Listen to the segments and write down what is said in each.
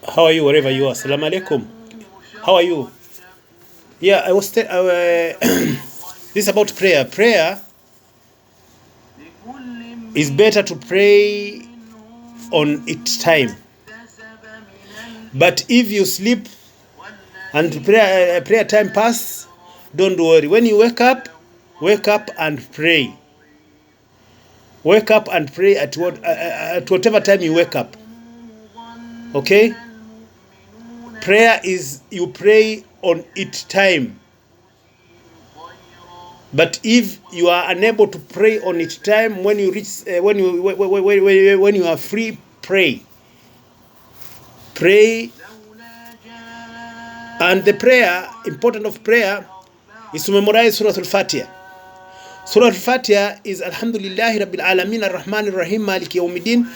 How are you, wherever you are? Assalamu alaikum. How are you? Yeah, I was. This is about prayer. Prayer is better to pray on its time. But if you sleep and prayer time pass, don't worry. When you wake up and pray. Wake up and pray at whatever time you wake up. Okay? Prayer is you pray on its time. But if you are unable to pray on its time, when you reach, when you are free, pray. Pray. And the prayer, important of prayer, is to memorize Surah Al-Fatiha. Surah Al-Fatiha is Alhamdulillahi Rabbil Alameen Ar-Rahman Ar-Rahim Maliki Yawmiddin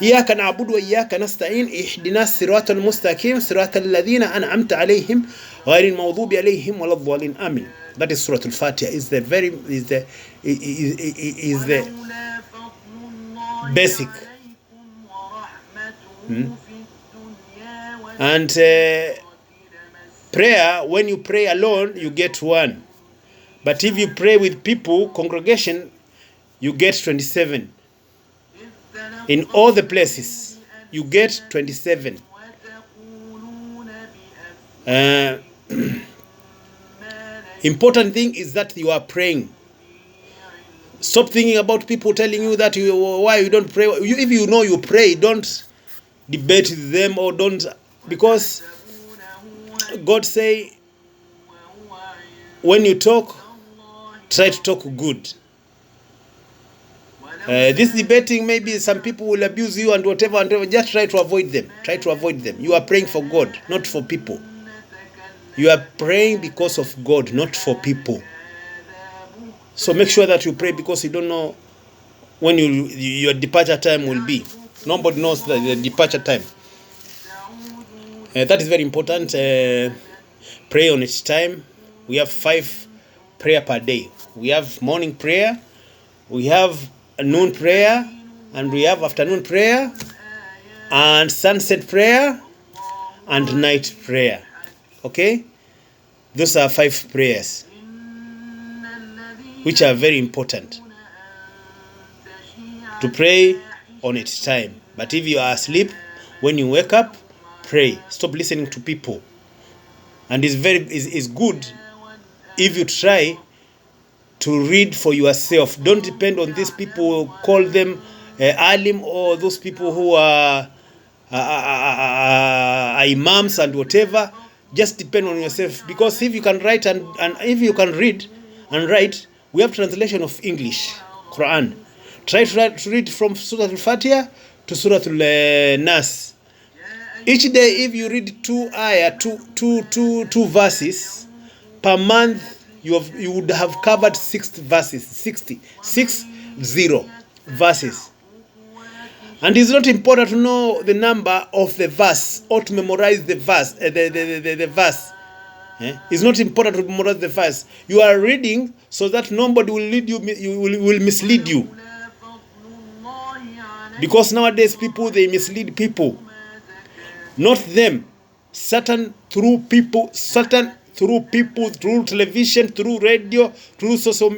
إياك نعبد وإياك نستعين اهدنا الصراط المستقيم صراط الذين أنعمت عليهم غير المغضوب عليهم ولا الضالين آمين. That is Surah Al-Fatiha. Is the basic. And prayer, when you pray alone, you get 1. But if you pray with people, congregation, you get 27. In all the places, you get 27. Important thing is that you are praying. Stop thinking about people telling you that why you don't pray. If you know you pray, don't debate with them or don't, because God say when you talk, try to talk good. This debating, maybe some people will abuse you and whatever. Just try to avoid them. Try to avoid them. You are praying for God, not for people. You are praying because of God, not for people. So make sure that you pray, because you don't know when your departure time will be. Nobody knows the departure time. That is very important. Pray on its time. We have 5 prayer per day. We have morning prayer, we have noon prayer, and we have afternoon prayer, and sunset prayer, and night prayer. Okay? Those are 5 prayers which are very important to pray on its time. But if you are asleep, when you wake up, pray. Stop listening to people. And it's good if you try to read for yourself. Don't depend on these people, call them alim, or those people who are imams and whatever. Just depend on yourself, because if you can write and if you can read and write, we have translation of English Quran. Try to read from Surah Al-Fatiha to Surah Al-Nas. Each day, if you read 2 verses per month, you would have covered 60 verses. 60 verses. And it's not important to know the number of the verse or to memorize the verse. The verse. It's not important to memorize the verse. You are reading so that nobody will lead you. Will mislead you. Because nowadays they mislead people. Not them. Satan through people. Satan through people, through television, through radio, through social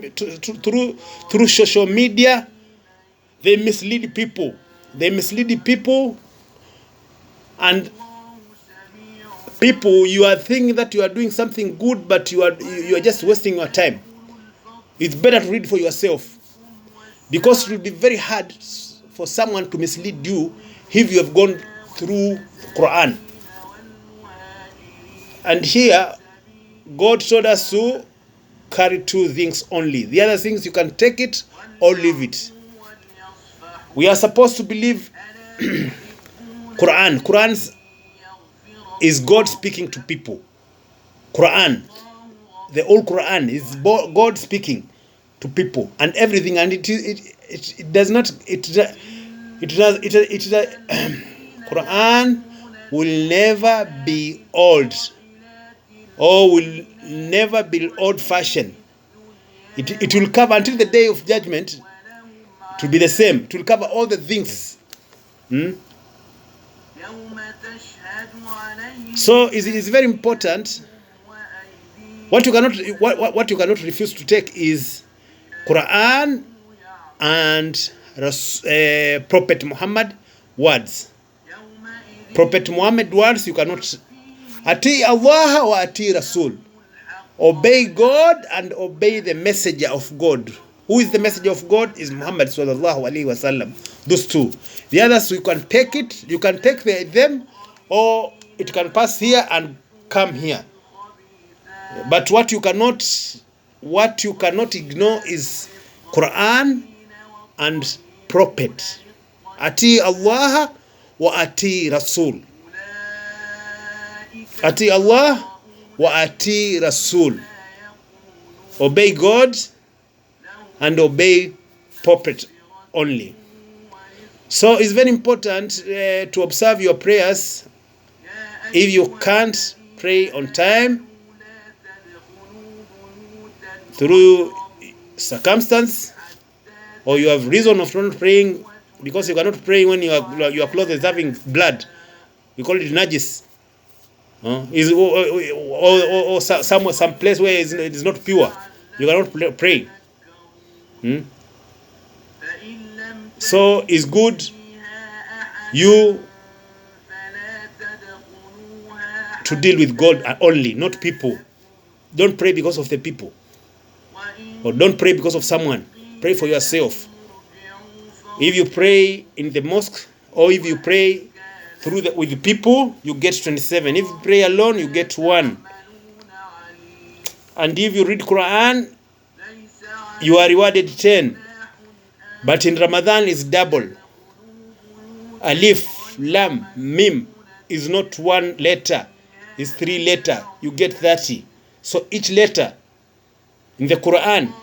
media. They mislead people. They mislead people, and people, you are thinking that you are doing something good, but you are just wasting your time. It's better to read for yourself, because it will be very hard for someone to mislead you if you have gone through Quran. And here, God told us to carry 2 things only. The other things you can take it or leave it. We are supposed to believe Quran. Quran is God speaking to people. Quran, the whole Quran is God speaking to people and everything. And it does not. Quran will never be old, or will never be old-fashioned. It will cover until the day of judgment. It will be the same. It will cover all the things. So it's very important. What you cannot refuse to take is Quran and Prophet Muhammad words. Prophet Muhammad words you cannot. Ati Allah wa ati Rasul. Obey God and obey the messenger of God. Who is the messenger of God? Is Muhammad sallallahu alaihi wasallam. Those two. The others you can take it. You can take them, or it can pass here and come here. But what you cannot ignore is Quran and Prophet. Ati Allah wa ati Rasul. Ati Allah wa ati Rasul. Obey God and obey Prophet only. So it's very important to observe your prayers. If you can't pray on time through circumstance, or you have reason of not praying because you cannot pray when your clothes is having blood, we call it najis. Or some place where it is not pure, you cannot pray. So it's good you to deal with God only, not people. Don't pray because of the people, or don't pray because of someone. Pray for yourself. If you pray in the mosque, or if you pray with the people, you get 27. If you pray alone, you get 1. And if you read Quran, you are rewarded 10. But in Ramadan is double. Alif, Lam, Mim is not 1 letter, it's 3 letters. You get 30. So each letter in the Quran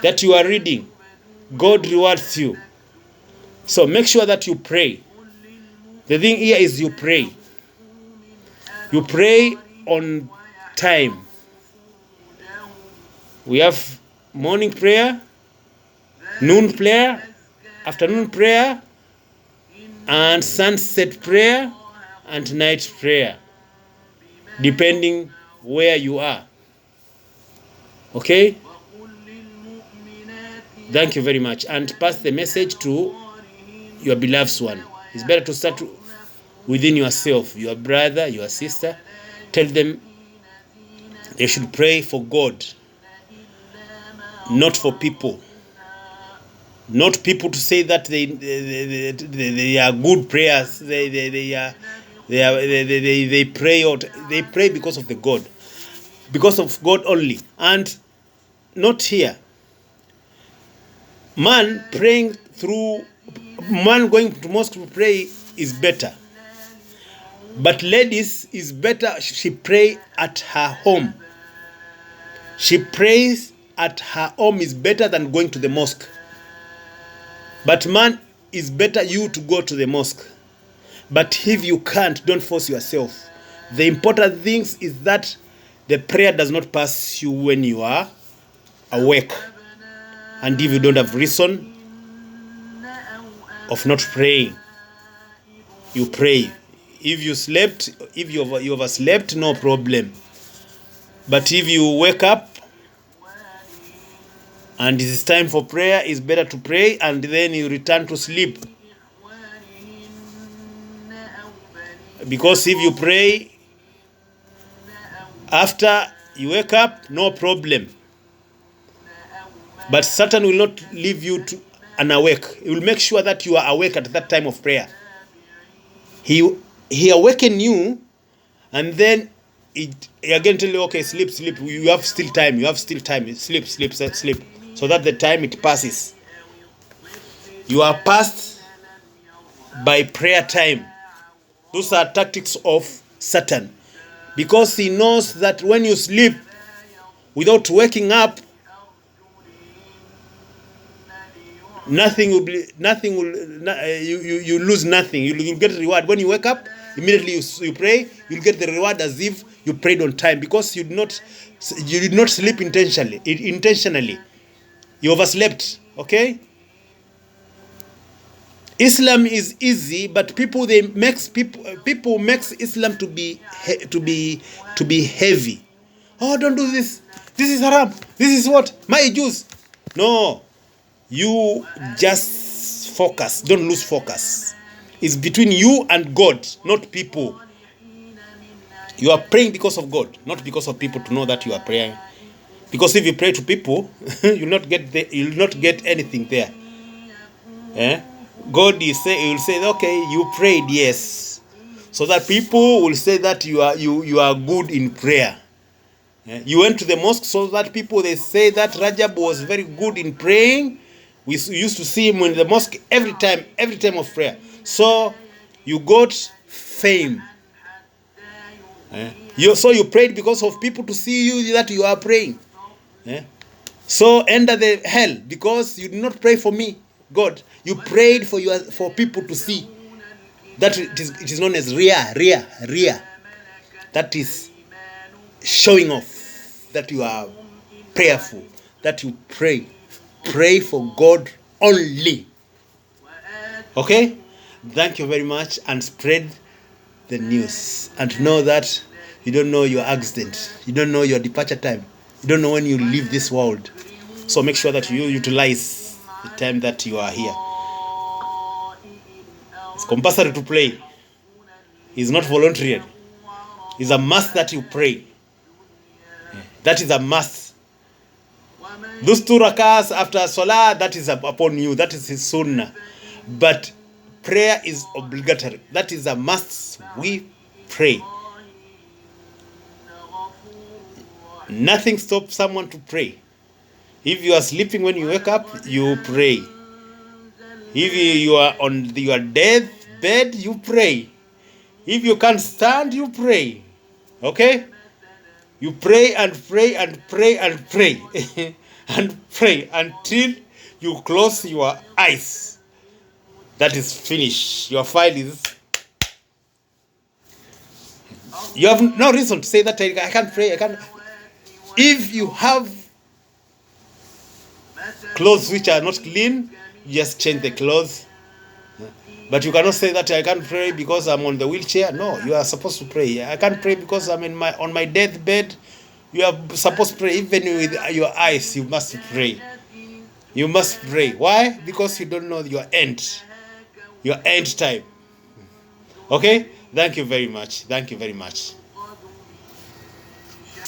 that you are reading, God rewards you. So make sure that you pray. The thing here is you pray. You pray on time. We have morning prayer, noon prayer, afternoon prayer, and sunset prayer, and night prayer, depending where you are. Okay? Thank you very much. And pass the message to your beloved one. It's better to start within yourself, your brother, your sister. Tell them they should pray for God, not for people. Not people to say that they are good prayers. They pray, or they pray because of the God, because of God only, and not here. Man going to mosque to pray is better, but ladies is better. She pray at her home. She prays at her home is better than going to the mosque. But man, is better you to go to the mosque. But if you can't, don't force yourself. The important thing is that the prayer does not pass you when you are awake. And if you don't have reason of not praying, you pray. If you slept, if you overslept, no problem. But if you wake up and it is time for prayer, it's better to pray and then you return to sleep. Because if you pray after you wake up, no problem. But Satan will not leave you to unawake. He will make sure that you are awake at that time of prayer. He awaken you, and then he again tell you, okay, sleep. You have still time. Sleep. So that the time it passes. You are passed by prayer time. Those are tactics of Satan. Because he knows that when you sleep without waking up, you lose nothing. You get reward. When you wake up, immediately you pray, you'll get the reward as if you prayed on time, because you did not sleep intentionally. You overslept. Okay? Islam is easy, but people makes Islam to be heavy. Oh, don't do this. This is haram. This is what? My Jews. No. You just focus. Don't lose focus. It's between you and God, not people. You are praying because of God, not because of people to know that you are praying. Because if you pray to people, you'll not get anything there. God will say, okay, you prayed, yes, so that people will say that you are good in prayer. You went to the mosque so that people, they say that Rajab was very good in praying. We used to see him in the mosque every time of prayer. So you got fame. So you prayed because of people to see you that you are praying. So enter the hell because you did not pray for me, God. You prayed for people to see. That it is known as ria. That is showing off that you are prayerful, that you pray for God only. Okay? Thank you very much, and spread the news, and know that you don't know your accident, you don't know your departure time, you don't know when you leave this world. So make sure that you utilize the time that you are here. It's compulsory to pray. It's not voluntary. It's a must that you pray. That is a must. Those 2 rakahs after salah, that is upon you. That is his sunnah. But prayer is obligatory. That is a must. We pray. Nothing stops someone to pray. If you are sleeping, when you wake up, you pray. If you are on your deathbed, you pray. If you can't stand, you pray. Okay? You pray and pray and pray and pray and pray until you close your eyes. That is finished. Your file is... You have no reason to say that I can't pray. I can't. If you have clothes which are not clean, you just change the clothes. But you cannot say that I can't pray because I'm on the wheelchair. No, you are supposed to pray. I can't pray because I'm on my deathbed. You are supposed to pray. Even with your eyes, you must pray. You must pray. Why? Because you don't know your end. Your end time. Okay? Thank you very much. Thank you very much.